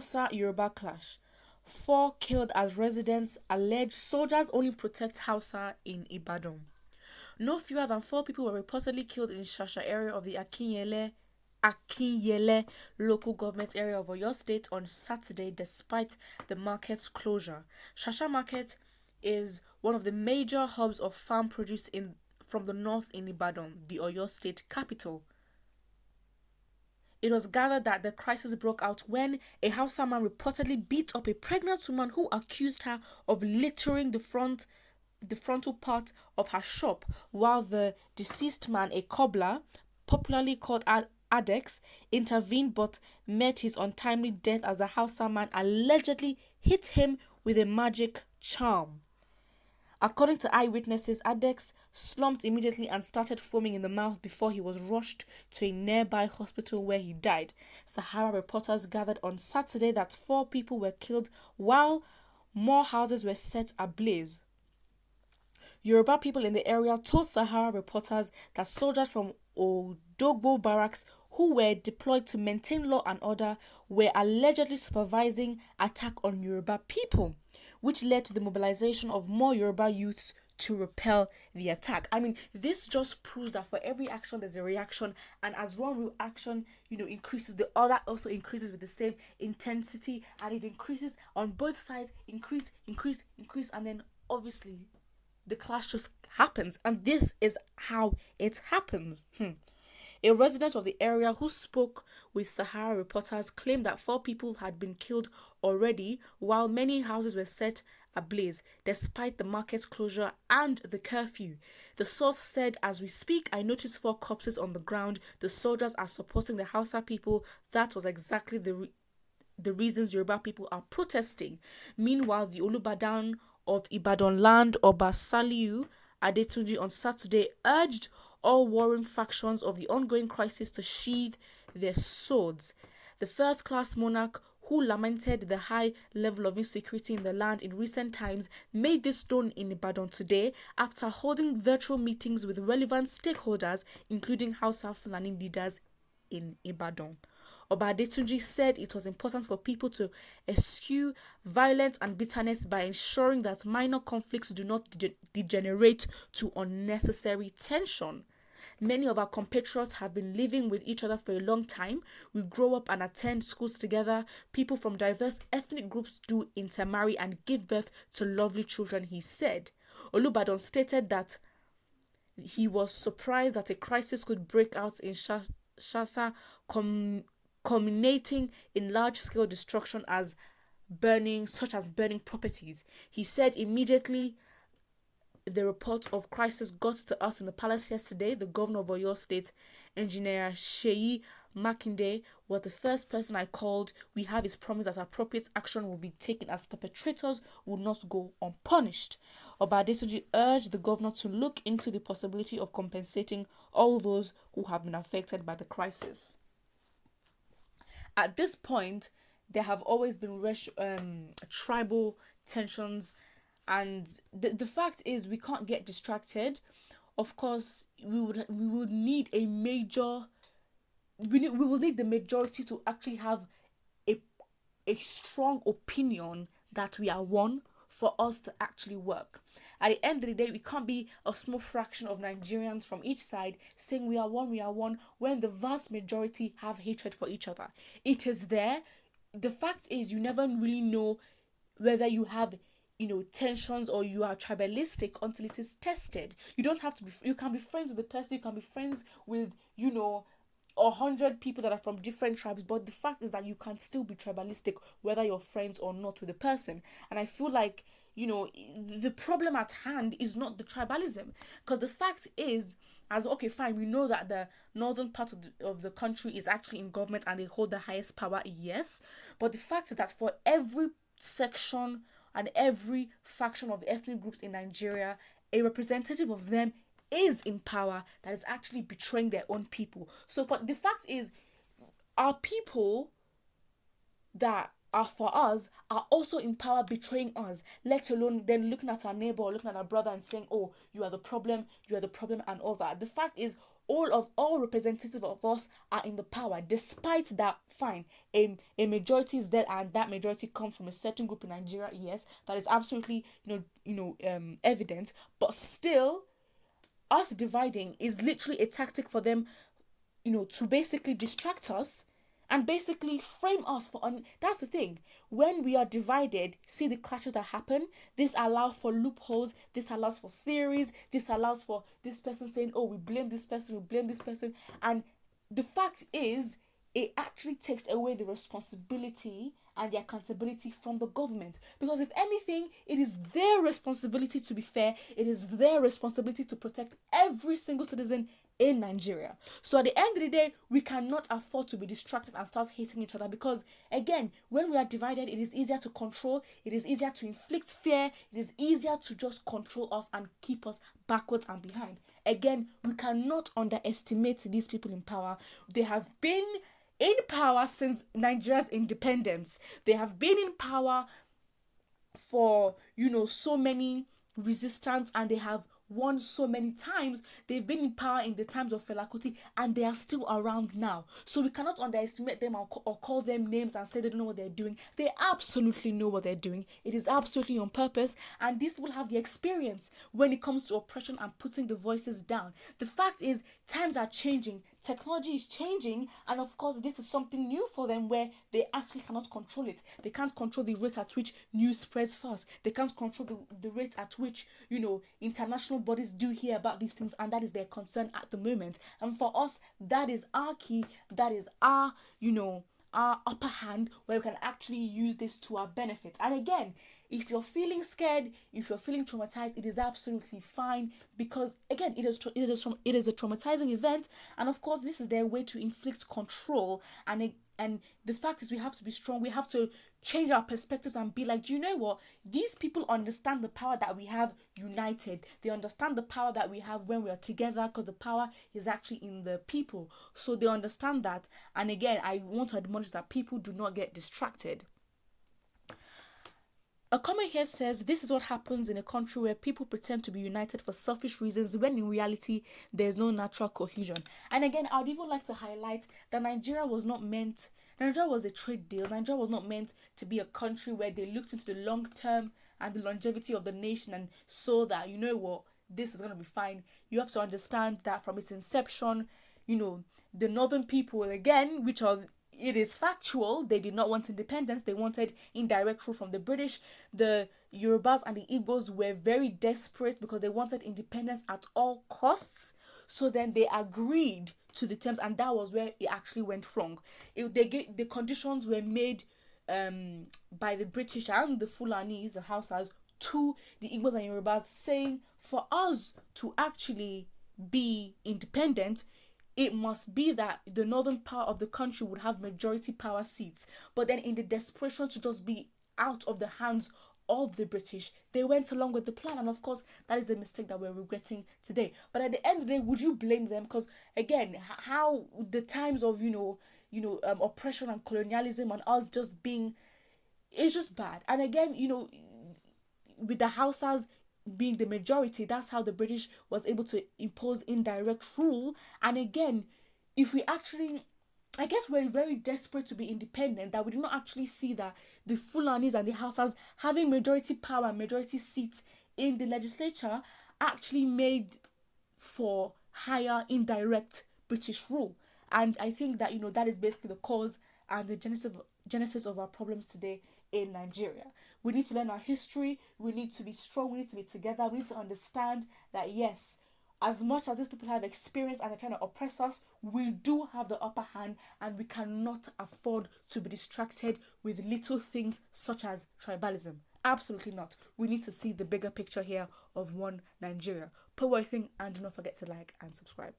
Hausa Yoruba clash. 4 killed as residents allege soldiers only protect Hausa in Ibadan. No fewer than 4 people were reportedly killed in Shasha area of the Akinyele local government area of Oyo State on Saturday despite the market's closure. Shasha Market is one of the major hubs of farm produce from the north in Ibadan, the Oyo State capital. It was gathered that the crisis broke out when a Hausa man reportedly beat up a pregnant woman who accused her of littering the frontal part of her shop, while the deceased man, a cobbler, popularly called Adex, intervened but met his untimely death as the Hausa man allegedly hit him with a magic charm. According to eyewitnesses, Adex slumped immediately and started foaming in the mouth before he was rushed to a nearby hospital where he died. Sahara reporters gathered on Saturday that 4 people were killed while more houses were set ablaze. Yoruba people in the area told Sahara reporters that soldiers from Odogbo barracks who were deployed to maintain law and order were allegedly supervising attack on Yoruba people, which led to the mobilization of more Yoruba youths to repel the attack. I mean, this just proves that for every action there's a reaction, and as one reaction, increases, the other also increases with the same intensity, and it increases on both sides, increase, and then obviously the clash just happens, and this is how it happens. A resident of the area who spoke with Sahara reporters claimed that 4 people had been killed already, while many houses were set ablaze, despite the market's closure and the curfew. The source said, "As we speak, I noticed 4 corpses on the ground. The soldiers are supporting the Hausa people. That was exactly the reasons Yoruba people are protesting." Meanwhile, the Olubadan of Ibadan land, Oba Saliu Adetunji, on Saturday urged all warring factions of the ongoing crisis to sheathe their swords. The first-class monarch, who lamented the high level of insecurity in the land in recent times, made this known in Ibadan today after holding virtual meetings with relevant stakeholders, including Hausa Fulani leaders in Ibadan. Oba Adetunji said it was important for people to eschew violence and bitterness by ensuring that minor conflicts do not degenerate to unnecessary tension. Many of our compatriots have been living with each other for a long time. We grow up and attend schools together. People from diverse ethnic groups do intermarry and give birth to lovely children, he said. Olubadan stated that he was surprised that a crisis could break out in Shasa, culminating in large-scale destruction such as burning properties. He said immediately the report of crisis got to us in the palace yesterday, the governor of Oyo State, Engineer Š0ŁДź1 Makinde, was the first person I called. We have his promise that appropriate action will be taken as perpetrators will not go unpunished. Oba Adetunji urged the governor to look into the possibility of compensating all those who have been affected by the crisis. At this point, there have always been tribal tensions, and the fact is we can't get distracted. Of course, we will need the majority to actually have a strong opinion that we are one for us to actually work. At the end of the day, we can't be a small fraction of Nigerians from each side saying we are one, when the vast majority have hatred for each other. It is there. The fact is, you never really know whether you have tensions or you are tribalistic until it is tested. You don't have to be, you can be friends with the person, you can be friends with 100 people that are from different tribes, but the fact is that you can still be tribalistic whether you're friends or not with the person. And I feel like the problem at hand is not the tribalism, because the fact is, we know that the northern part of the country is actually in government and they hold the highest power, yes, but the fact is that for every section and every faction of the ethnic groups in Nigeria, a representative of them is in power that is actually betraying their own people. So the fact is, our people that are for us are also in power betraying us, let alone then looking at our neighbor or looking at our brother and saying, "Oh, you are the problem," and all that. The fact is, all representatives of us are in the power. Despite that, fine, a majority is there, and that majority comes from a certain group in Nigeria. Yes, that is absolutely evident. But still, us dividing is literally a tactic for them, to basically distract us and basically frame us for that's the thing. When we are divided, see the clashes that happen. This allows for loopholes, this allows for theories, this allows for this person saying, oh, we blame this person, and the fact is, it actually takes away the responsibility and the accountability from the government. Because if anything, it is their responsibility to be fair, it is their responsibility to protect every single citizen in Nigeria. So at the end of the day, we cannot afford to be distracted and start hating each other, because again, when we are divided, it is easier to control, it is easier to inflict fear, it is easier to just control us and keep us backwards and behind. Again, we cannot underestimate these people in power. They have been in power since Nigeria's independence. They have been in power for so many resistance, and they have won so many times. They've been in power in the times of Fela Kuti, and they are still around now. So we cannot underestimate them or call them names and say they don't know what they're doing. They absolutely know what they're doing. It is absolutely on purpose, and these people have the experience when it comes to oppression and putting the voices down. The fact is, times are changing, technology is changing, and of course this is something new for them, where they actually cannot control it. They can't control the rate at which news spreads fast. They can't control the rate at which international bodies do hear about these things, and that is their concern at the moment. And for us, that is our key, that is our our upper hand, where we can actually use this to our benefit. And again, if you're feeling scared, if you're feeling traumatized, it is absolutely fine, because again, it is a traumatizing event, and of course this is their way to inflict control. And the fact is, we have to be strong. We have to change our perspectives and be like, do you know what? These people understand the power that we have united. They understand the power that we have when we are together, because the power is actually in the people. So they understand that. And again, I want to admonish that people do not get distracted. A comment here says, this is what happens in a country where people pretend to be united for selfish reasons, when in reality there is no natural cohesion. And again, I would even like to highlight that Nigeria was a trade deal. Nigeria was not meant to be a country where they looked into the long term and the longevity of the nation and saw that, this is going to be fine. You have to understand that from its inception, the northern people, again, it is factual, they did not want independence. They wanted indirect rule from the British. The Yorubas and the Igbos were very desperate because they wanted independence at all costs. So then they agreed to the terms, and that was where it actually went wrong. The conditions were made by the British and the Fulanis, the HAUSAS, to the Igbos and Yorubas, saying for us to actually be independent, it must be that the northern part of the country would have majority power seats. But then in the desperation to just be out of the hands of the British, they went along with the plan. And of course, that is a mistake that we're regretting today. But at the end of the day, would you blame them? Because again, how the times of, oppression and colonialism and us just being, it's just bad. And again, with the Hausas being the majority, that's how the British was able to impose indirect rule. And again, if we actually, I guess we're very desperate to be independent, that we do not actually see that the Fulanis and the Hausas having majority power and majority seats in the legislature actually made for higher indirect British rule. And I think that that is basically the cause and the genesis of our problems today in Nigeria. We need to learn our history. We need to be strong. We need to be together. We need to understand that yes, as much as these people have experience and they're trying to oppress us, we do have the upper hand, and we cannot afford to be distracted with little things such as tribalism. Absolutely not. We need to see the bigger picture here of one Nigeria. Put what you think, and do not forget to like and subscribe.